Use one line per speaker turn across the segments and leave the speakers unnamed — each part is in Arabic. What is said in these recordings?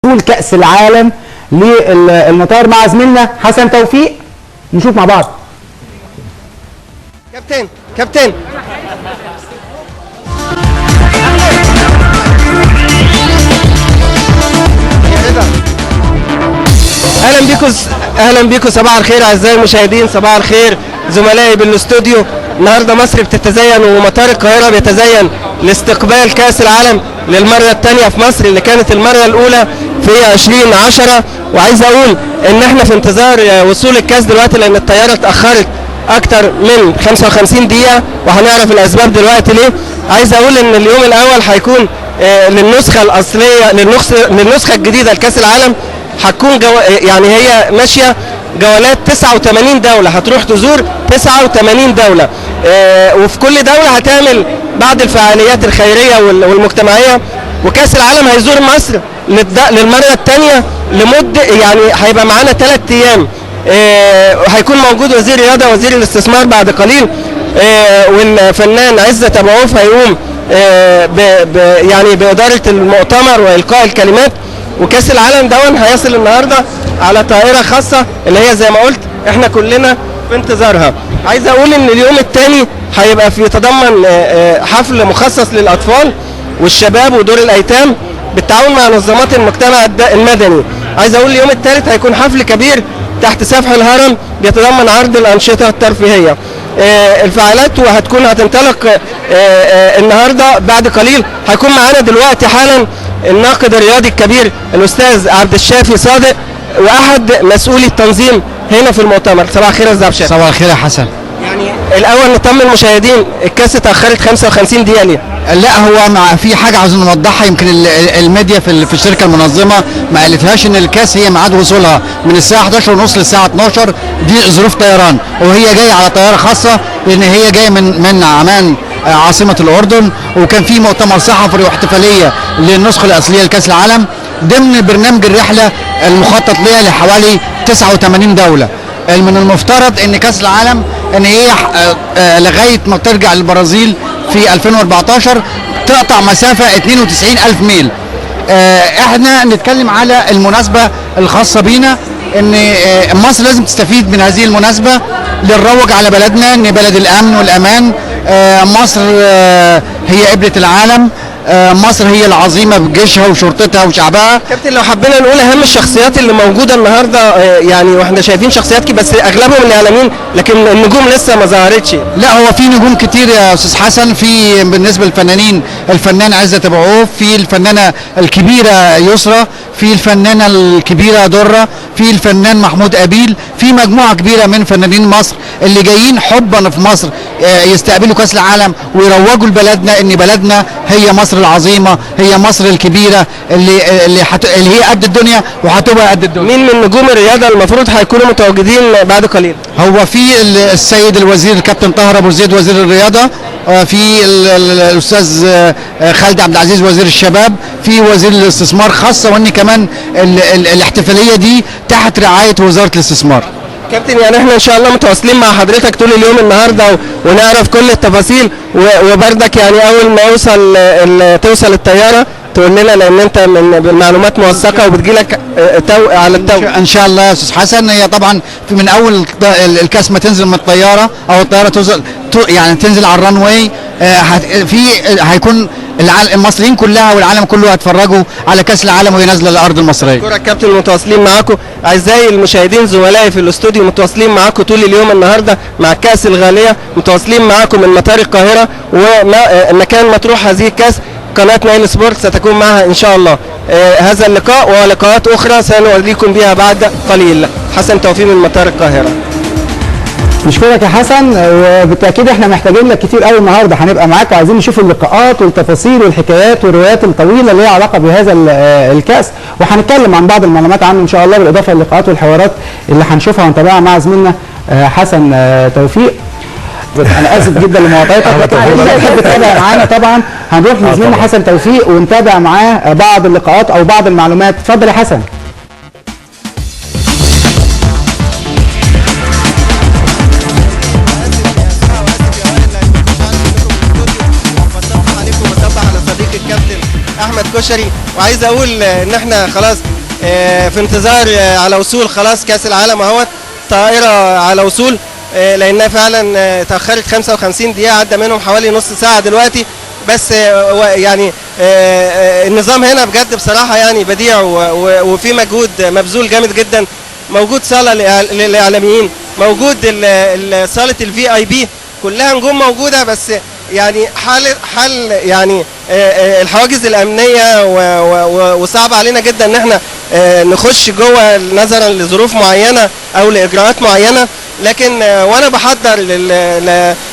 بطولة كأس العالم للمطار مع زميلنا حسن توفيق. نشوف مع بعض.
كابتن اهلا بيكم صباح الخير اعزائي المشاهدين، صباح الخير زملائي بالاستوديو. النهارده مصر بتتزين ومطار القاهره بيتزين لاستقبال كاس العالم للمره الثانيه في مصر، اللي كانت المره الاولى في 2010. وعايز اقول ان احنا في انتظار وصول الكاس دلوقتي، لان الطياره اتاخرت اكتر من 55 دقيقه وهنعرف الاسباب دلوقتي ليه. عايز اقول ان اليوم الاول هيكون للنسخه الاصليه، للنسخه الجديده لكاس العالم. هتكون يعني هي ماشيه جولات 89 دوله، هتروح تزور 89 دوله، وفي كل دوله هتعمل بعض الفعاليات الخيريه والمجتمعيه. وكاس العالم هيزور مصر للمره الثانيه لمده، يعني هيبقى معانا 3 ايام. هيكون موجود وزير الرياضه وزير الاستثمار بعد قليل، والفنان عزت ابو عوف هيقوم يعني باداره المؤتمر والقاء الكلمات. وكاس العالم دون هيصل النهارده على طائره خاصه اللي هي زي ما قلت احنا كلنا في انتظارها. عايز اقول ان اليوم الثاني هيبقى في يتضمن حفل مخصص للاطفال والشباب ودور الايتام بالتعاون مع منظمات المجتمع المدني. عايز اقول اليوم الثالث هيكون حفل كبير تحت سفح الهرم بيتضمن عرض الانشطه الترفيهيه. الفعاليات هتنطلق النهارده بعد قليل. هيكون معانا دلوقتي حالا الناقد الرياضي الكبير الاستاذ عبد الشافي صادق، واحد مسؤولي التنظيم هنا في المؤتمر. صباح الخير يا استاذ عبد الشافي.
صباح الخير يا حسن.
يعني الاول نطمن المشاهدين، الكاس اتاخرت 55 دقيقه ليه؟
لا، هو في حاجه عايزين نوضحها. يمكن الميديا في الشركه المنظمه ما قالتهاش ان الكاس هي ميعاد وصولها من الساعه 11:30 للساعه 12. دي ظروف طيران، وهي جايه على طياره خاصه لان هي جايه من عمان عاصمه الاردن. وكان في مؤتمر صحفي واحتفاليه للنسخه الاصليه لكاس العالم ضمن برنامج الرحله المخطط لها لحوالي 89 دوله. من المفترض ان كاس العالم ان هي لغايه ما ترجع للبرازيل في 2014 تقطع مسافه 92,000 ميل. احنا نتكلم على المناسبه الخاصه بينا، ان مصر لازم تستفيد من هذه المناسبه للروج على بلدنا، ان بلد الامن والامان. مصر هي قبلة العالم، مصر هي العظيمه بجيشها وشرطتها وشعبها.
كابتن لو حبينا نقول اهم الشخصيات اللي موجوده النهارده، يعني واحنا شايفين شخصيات كتير بس اغلبهم الاعلاميين، لكن النجوم لسه ما ظهرتش.
لا، هو في نجوم كتير يا استاذ حسن. في بالنسبه للفنانين الفنان عزت ابو عوف، في الفنانه الكبيره يسرى، في الفنانه الكبيره دره، في الفنان محمود ابيل، في مجموعه كبيره من فنانين مصر اللي جايين حبا في مصر يستقبلوا كاس العالم ويروجوا لبلدنا، ان بلدنا هي مصر العظيمه، هي مصر الكبيره اللي هي قد الدنيا وهتبقى قد الدنيا.
مين من نجوم الرياضه المفروض هيكونوا متواجدين بعد قليل؟
هو في السيد الوزير الكابتن طاهر ابو زيد وزير الرياضه، في الاستاذ خالد عبد العزيز وزير الشباب، في وزير الاستثمار خاصه، وان كمان الاحتفاليه دي تحت رعايه وزاره الاستثمار.
كابتن يعني احنا ان شاء الله متواصلين مع حضرتك طول اليوم النهارده ونعرف كل التفاصيل، وبردك يعني اول ما توصل الطياره تقول لنا، لان انت من معلومات موثقه وبتجيلك على التو.
ان شاء الله يا استاذ حسن. هي طبعا من اول الكاس ما تنزل من الطياره او الطياره يعني تنزل على الران واي، هيكون المصريين كلها والعالم كله هيتفرجوا على كاس العالم وهي نازله الارض المصريه.
شكرا كابتن، متواصلين معاكم اعزائي المشاهدين، زملائي في الاستوديو متواصلين معاكم طول اليوم النهارده مع الكاس الغاليه، متواصلين معاكم من مطار القاهره ومكان مطروح هذه الكاس. قناه نايل سبورت ستكون معها ان شاء الله هذا اللقاء ولقاءات اخرى سنوليكم بها بعد قليل. حسن توفيق من مطار القاهره.
نشكرك يا حسن، وبالتاكيد احنا محتاجين لك كتير قوي النهارده، هنبقى معاك وعايزين نشوف اللقاءات والتفاصيل والحكايات والروايات الطويله اللي ليها علاقه بهذا الكاس، وهنتكلم عن بعض المعلومات عنه ان شاء الله، بالاضافه للقاءات والحوارات اللي هنشوفها ونتابعها مع زميلنا حسن توفيق. انا اسف جدا لمقاطعتك، لكن حضرتك تتابع معانا طبعا. هنروح لزميلنا حسن توفيق ونتابع معاه بعض اللقاءات او بعض المعلومات. اتفضل يا حسن.
احمد كشري، وعايز اقول ان احنا خلاص في انتظار على وصول خلاص كاس العالم اهوت، طائره على وصول، لانها فعلا تاخرت 55 دقيقه، عدى منهم حوالي نص ساعه دلوقتي. بس يعني النظام هنا بجد بصراحه يعني بديع، وفي مجهود مبذول جامد جدا. موجود صاله للاعلاميين، موجود صاله الفي اي بي، كلها نجوم موجوده. بس يعني حل يعني الحواجز الامنيه، وصعب علينا جدا ان احنا نخش جوه نظرا لظروف معينه او لاجراءات معينه. لكن وانا بحضر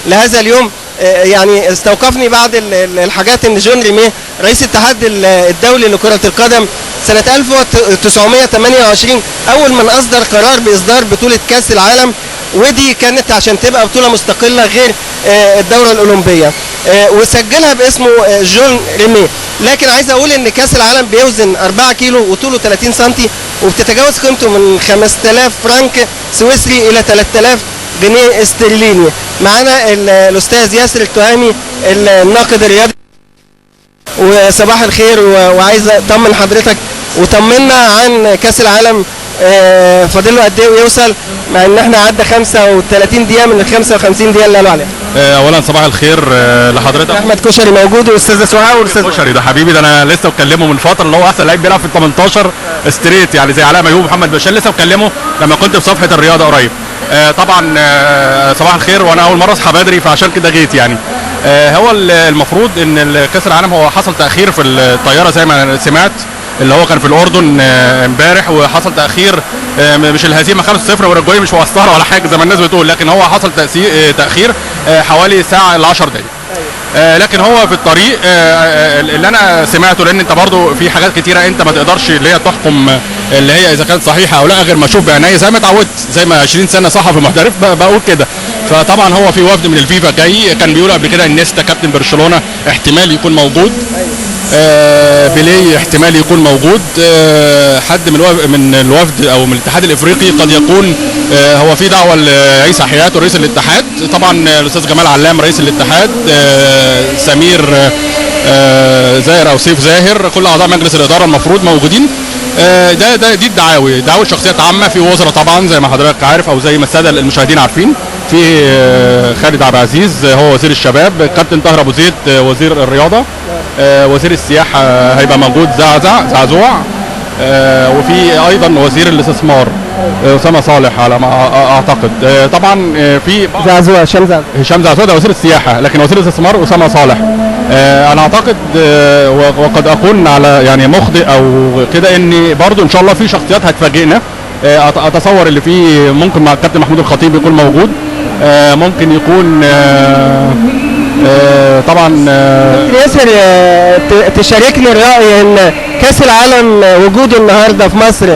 لهذا اليوم يعني استوقفني بعض الحاجات ان جون ريميه رئيس الاتحاد الدولي لكرة القدم سنة 1928 اول من اصدر قرار باصدار بطولة كاس العالم، ودي كانت عشان تبقى بطولة مستقلة غير الدورة الاولمبية، وسجلها باسمه جون ريميه. لكن عايز اقول ان كاس العالم بيوزن 4 كيلو وطوله 30 سنتي، وبتتجاوز قيمته من 5000 فرنك سويسري الى 3000 جنيه استرليني. معانا الاستاذ ياسر التهامي الناقد الرياضي. وصباح الخير، وعايز اطمن حضرتك وطمنا عن كاس العالم، فاضل له قد ايه ويوصل، مع ان احنا عدى 35 دقيقه من ال 55 دقيقه اللي قالوا عليها.
اولا صباح الخير لحضرتك.
احمد كشري موجود، والاستاذ سعاد والاستاذ
كشري ده حبيبي، ده انا لسه مكلمه من فتره، اللي هو احسن لعيب بيلعب في ال 18 ستريت، يعني زي علاء ميهوب ومحمد بشار، لسه مكلمه لما كنت في صفحه الرياضه قريب. طبعا صباح الخير، وانا اول مره اصحى بدري فعشان كده جيت يعني. هو المفروض ان كاس العالم هو حصل تاخير في الطياره زي ما سمعت، اللي هو كان في الاردن امبارح، وحصل تاخير، مش الهزيمه 5-0 والاجواء مش موصله ولا حاجه زي ما الناس بتقول، لكن هو حصل تاخير حوالي ساعه ل 10 دقائق. لكن هو في الطريق اللي انا سمعته، لان انت برضو في حاجات كتيره انت ما تقدرش اللي هي تحكم اللي هي اذا كانت صحيحه او لا غير ما اشوف بعيني، زي ما اتعودت، زي ما 20 سنه صحفي محترف بقول كده. فطبعا هو في وفد من الفيفا جاي، كان بيقول قبل كده انيستا كابتن برشلونه احتمال يكون موجود، بيليه احتمال يكون موجود، حد من الوفد او من الاتحاد الافريقي قد يكون. هو في دعوه لعيسى حياته رئيس الاتحاد، طبعا الاستاذ جمال علام رئيس الاتحاد، سمير زاهر او سيف زاهر، كل اعضاء مجلس الاداره المفروض موجودين. دي دعاوي شخصيات عامه، في وزراء طبعا زي ما حضرتك عارف او زي ما الساده المشاهدين عارفين، في خالد عبد العزيز هو وزير الشباب، كابتن طاهر ابو زيد وزير الرياضه، وزير السياحه هيبقى موجود زعزوع، وفي ايضا وزير الاستثمار اسامه صالح على ما اعتقد. طبعا في
زعزوع
هشام زعزوع ده وزير السياحه، لكن وزير الاستثمار اسامه صالح. انا اعتقد وقد اكون على يعني مخطئ او كده، ان برضو ان شاء الله في شخصيات هتفاجئنا. اتصور اللي فيه ممكن مع الكابتن محمود الخطيب يكون موجود، ممكن يكون طبعا.
ياسر تشاركني الرأي ان كاس العالم وجوده النهارده في مصر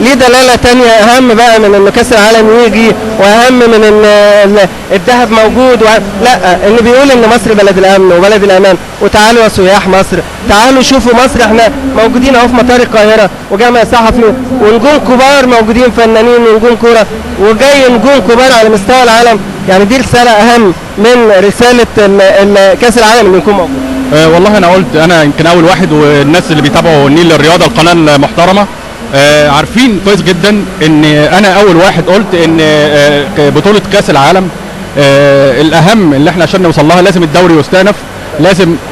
ليه دلاله تانية اهم بقى من ان كاس العالم يجي، واهم من ان الذهب موجود لا، اللي بيقول ان مصر بلد الامن وبلد الامان، وتعالوا يا سياح مصر، تعالوا شوفوا مصر، احنا موجودين اهو في مطار القاهره، وجامع صحفي ونجوم كبار موجودين، فنانين ونجوم كوره، وجاي نجوم كبار على مستوى العالم. يعني دي رساله اهم من رساله كاس العالم اللي يكون موجود.
والله انا قلت، انا يمكن اول واحد، والناس اللي بيتابعوا النيل للرياضه القناه المحترمه عارفين كويس جدا ان انا اول واحد قلت ان بطوله كاس العالم الاهم اللي احنا عشان نوصل لها لازم الدوري يستأنف،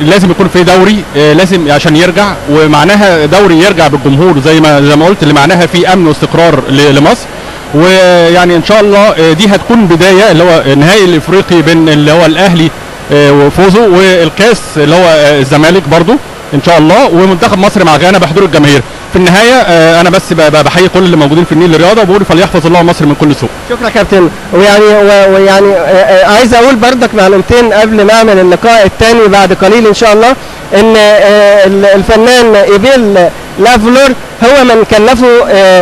لازم يكون في دوري، لازم عشان يرجع، ومعناها دوري يرجع بالجمهور زي ما قلت، اللي معناها في امن واستقرار لمصر. ويعني ان شاء الله دي هتكون بدايه، اللي هو النهائي الافريقي بين اللي هو الاهلي وفوزه، والكاس اللي هو الزمالك برضو ان شاء الله، ومنتخب مصر مع غانا بحضور الجماهير. في النهايه انا بس بحيي كل اللي موجودين في النيل للرياضه، وبقول فليحفظ الله مصر من كل سوء.
شكرا كابتن. ويعني عايز اقول بردك معلومتين قبل ما اعمل اللقاء الثاني بعد قليل ان شاء الله، ان الفنان ايبيل لافلور هو من كلفه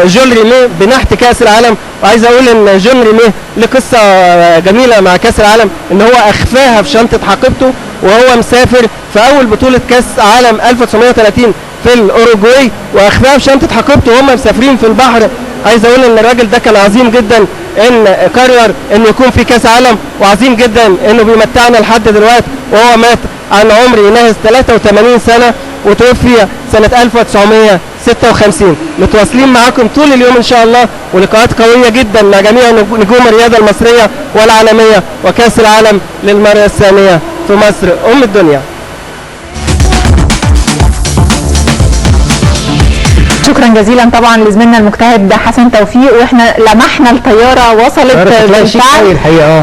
جون ريميه بنحت كاس العالم. وعايز اقول ان جون ريميه له قصه جميله مع كاس العالم، ان هو اخفاها في شنطه حقيبته وهو مسافر في اول بطوله كاس عالم 1930 في الاوروجواي، واخفاها في شنطه حقيبته وهم مسافرين في البحر. عايز اقول ان الراجل ده كان عظيم جدا ان قرر ان يكون في كاس عالم، وعظيم جدا انه بيمتعنا لحد دلوقتي، وهو مات عن عمر يناهز 83 سنه، وتوفي سنه 1996. 56. متواصلين معاكم طول اليوم ان شاء الله، ولقاءات قويه جدا مع جميع نجوم الرياضه المصريه والعالميه، وكاس العالم للمره الثانيه في مصر ام الدنيا.
شكرا جزيلا طبعا لزميلنا المجتهد حسن توفيق، واحنا لمحنا الطياره وصلت
بالفعل
الحقيقه.